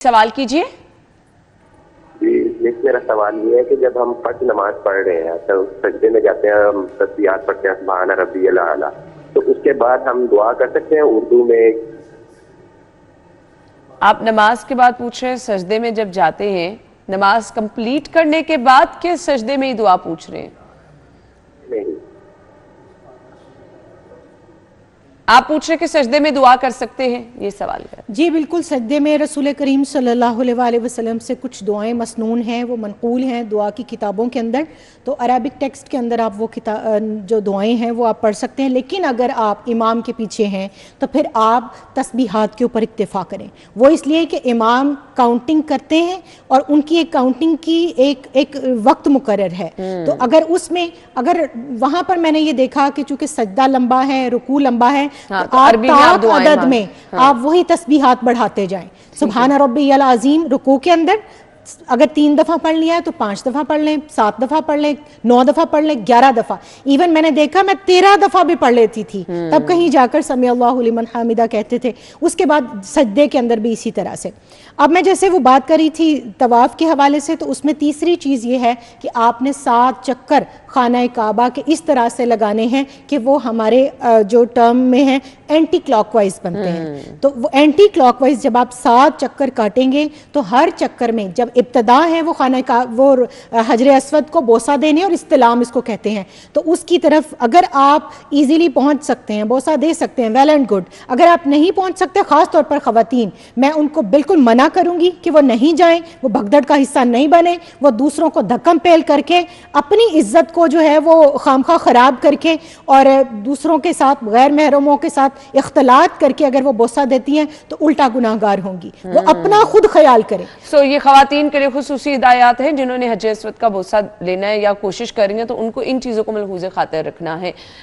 سوال کیجئے۔ جی میرا سوال یہ ہے کہ جب ہم فرض نماز پڑھ رہے ہیں تو سجدے میں جاتے ہیں، ہم تسبیحات پڑھتے ہیں سبحان ربی الاعلیٰ، تو اس کے بعد ہم دعا کر سکتے ہیں اردو میں؟ آپ نماز کے بعد پوچھ رہے ہیں سجدے میں جب جاتے ہیں، نماز کمپلیٹ کرنے کے بعد کہ سجدے میں ہی دعا پوچھ رہے ہیں؟ نہیں، آپ پوچھ رہے ہیں کہ سجدے میں دعا کر سکتے ہیں، یہ سوال ہے۔ جی بالکل، سجدے میں رسول کریم صلی اللہ علیہ وآلہ وسلم سے کچھ دعائیں مسنون ہیں، وہ منقول ہیں دعا کی کتابوں کے اندر، تو عربک ٹیکسٹ کے اندر آپ وہ جو دعائیں ہیں وہ آپ پڑھ سکتے ہیں۔ لیکن اگر آپ امام کے پیچھے ہیں تو پھر آپ تسبیحات کے اوپر اکتفا کریں، وہ اس لیے کہ امام کاؤنٹنگ کرتے ہیں اور ان کی ایک کاؤنٹنگ کی ایک وقت مقرر ہے، تو اگر وہاں پر میں نے یہ دیکھا کہ چونکہ سجدہ لمبا ہے، رکوع لمبا ہے، تو آپ طاق عدد میں آپ وہی تسبیحات بڑھاتے جائیں۔ سبحان ربی العظیم رکوع کے اندر اگر 3 دفعہ پڑھ لیا ہے تو 5 دفعہ پڑھ لیں، 7 دفعہ پڑھ لیں، 9 دفعہ پڑھ لیں، 11 دفعہ، ایون میں نے دیکھا میں 13 دفعہ بھی پڑھ لیتی تھی، تب کہیں جا کر سمی اللہ لمن حامدہ کہتے تھے۔ اس کے بعد سجدے کے اندر بھی اسی طرح سے۔ اب میں جیسے وہ بات کری تھی طواف کے حوالے سے، تو اس میں تیسری چیز یہ ہے کہ آپ نے 7 چکر خانہ کعبہ کے اس طرح سے لگانے ہیں کہ وہ ہمارے جو ٹرم میں ہیں اینٹی کلاک وائز بنتے ہیں، تو وہ اینٹی کلاک وائز جب آپ 7 چکر کاٹیں گے تو ہر چکر میں جب ابتدا ہے وہ وہ حجر اسود کو بوسہ دینے اور استلام اس کو کہتے ہیں، تو اس کی طرف اگر آپ ایزیلی پہنچ سکتے ہیں بوسہ دے سکتے ہیں، ویل اینڈ گڈ۔ اگر آپ نہیں پہنچ سکتے، خاص طور پر خواتین، میں ان کو بالکل منع کروں گی کہ وہ نہیں جائیں، وہ بھگدڑ کا حصہ نہیں بنے، وہ دوسروں کو دھکم پیل کر کے اپنی عزت کو جو ہے وہ خامخواہ خراب کر کے اور دوسروں کے ساتھ غیر محرموں کے ساتھ اختلاط کر کے اگر وہ بوسہ دیتی ہیں تو الٹا گناہگار ہوں گی۔ وہ اپنا خود خیال کریں۔ یہ خواتین کے لیے خصوصی ہدایات ہیں جنہوں نے حج اسود کا بوسہ لینا ہے یا کوشش کریں گے، تو ان کو ان چیزوں کو ملحوظ خاطر رکھنا ہے۔